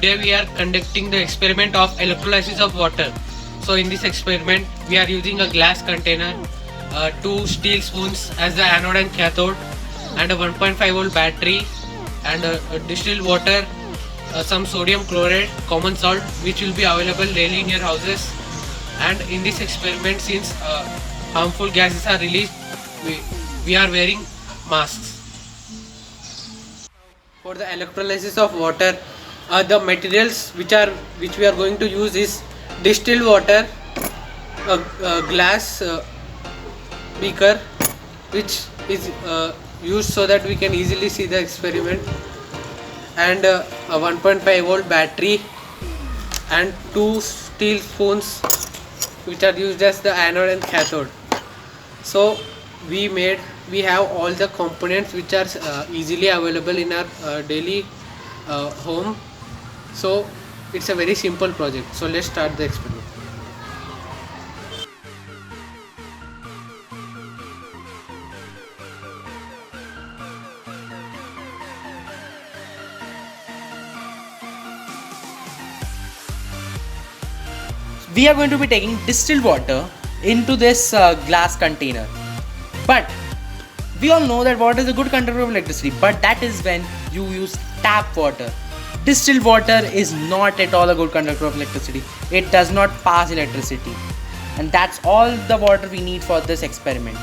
Today we are conducting the experiment of electrolysis of water. So in this experiment we are using a glass container, two steel spoons as the anode and cathode, and a 1.5 volt battery, and a distilled water, some sodium chloride, common salt, which will be available daily in your houses. And in this experiment, since harmful gases are released, we are wearing masks. For the electrolysis of water, the materials which we are going to use is distilled water, a glass beaker which is used so that we can easily see the experiment, and a 1.5 volt battery, and two steel spoons which are used as the anode and cathode. So we have all the components which are easily available in our daily home. So it's a very simple project. So let's start the experiment. We are going to be taking distilled water into this glass container, but we all know that water is a good conductor of electricity, but that is when you use tap water. Distilled water is not at all a good conductor of electricity. It does not pass electricity, and that's all the water we need for this experiment.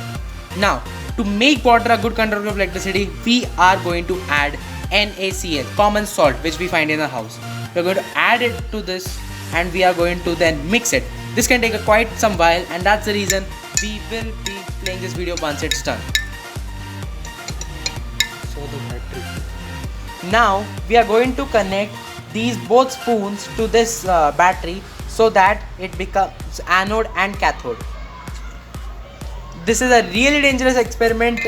Now, to make water a good conductor of electricity, we are going to add NaCl, common salt, which we find in our house. We're going to add it to this, and we are going to then mix it. This can take quite some while, and that's the reason we will be playing this video once it's done. So the battery. Now we are going to connect these both spoons to this battery so that it becomes anode and cathode. This is a really dangerous experiment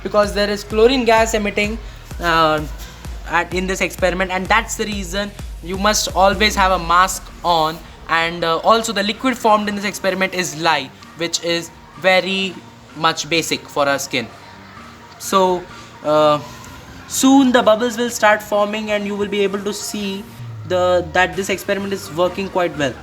because there is chlorine gas emitting in this experiment, and that's the reason you must always have a mask on. And also the liquid formed in this experiment is lye, which is very much basic for our skin. So soon the bubbles will start forming, and you will be able to see that this experiment is working quite well.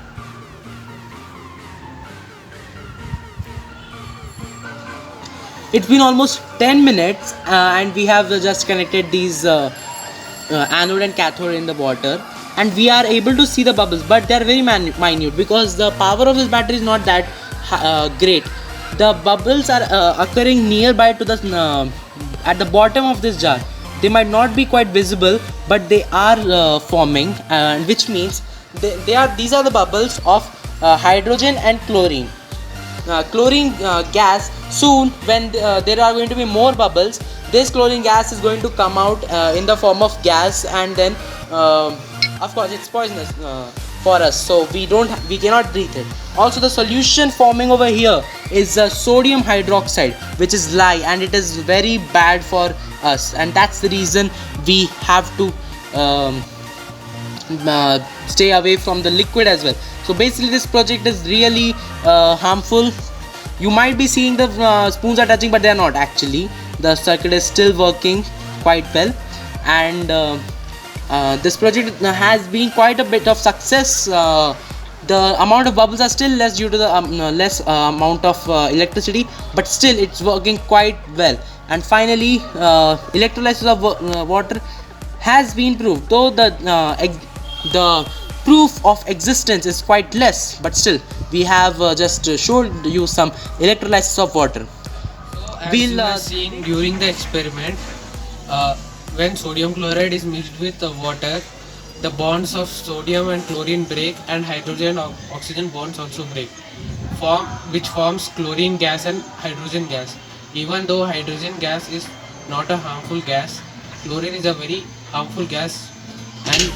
It's been almost 10 minutes and we have just connected these anode and cathode in the water, and we are able to see the bubbles, but they are very minute because the power of this battery is not that great. The bubbles are occurring nearby to the at the bottom of this jar. They might not be quite visible, but they are forming, which means these are the bubbles of hydrogen and chlorine. Chlorine gas, soon when there are going to be more bubbles, this chlorine gas is going to come out in the form of gas, and then of course it's poisonous for us, so we cannot breathe it. Also, the solution forming over here is sodium hydroxide, which is lye, and it is very bad for us, and that's the reason we have to stay away from the liquid as well. So basically this project is really harmful. You might be seeing the spoons are touching, but they are not actually. The circuit is still working quite well, and this project has been quite a bit of success. The amount of bubbles are still less due to the less amount of electricity, but still it's working quite well. And finally, electrolysis of water has been proved, though the proof of existence is quite less, but still we have just showed you some electrolysis of water. As you were seeing during the experiment, when sodium chloride is mixed with water, the bonds of sodium and chlorine break, and hydrogen and oxygen bonds also break, which forms chlorine gas and hydrogen gas. Even though hydrogen gas is not a harmful gas, chlorine is a very harmful gas, and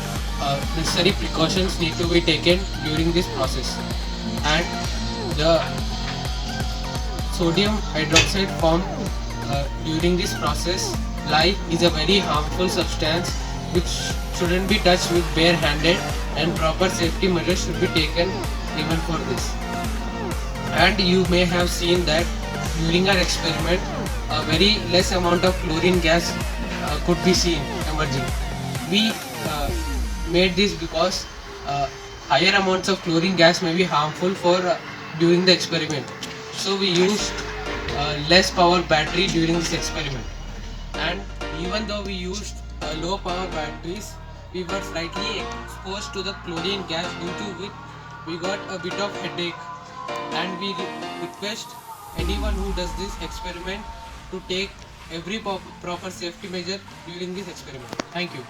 necessary precautions need to be taken during this process. And the sodium hydroxide formed during this process, lye, is a very harmful substance which shouldn't be touched with bare-handed, and proper safety measures should be taken even for this. And you may have seen that during our experiment, a very less amount of chlorine gas could be seen emerging. We made this because higher amounts of chlorine gas may be harmful for during the experiment. So we used less power battery during this experiment. And even though we used low power batteries, we were slightly exposed to the chlorine gas, due to which we got a bit of headache. And we request anyone who does this experiment to take every proper safety measure during this experiment. Thank you.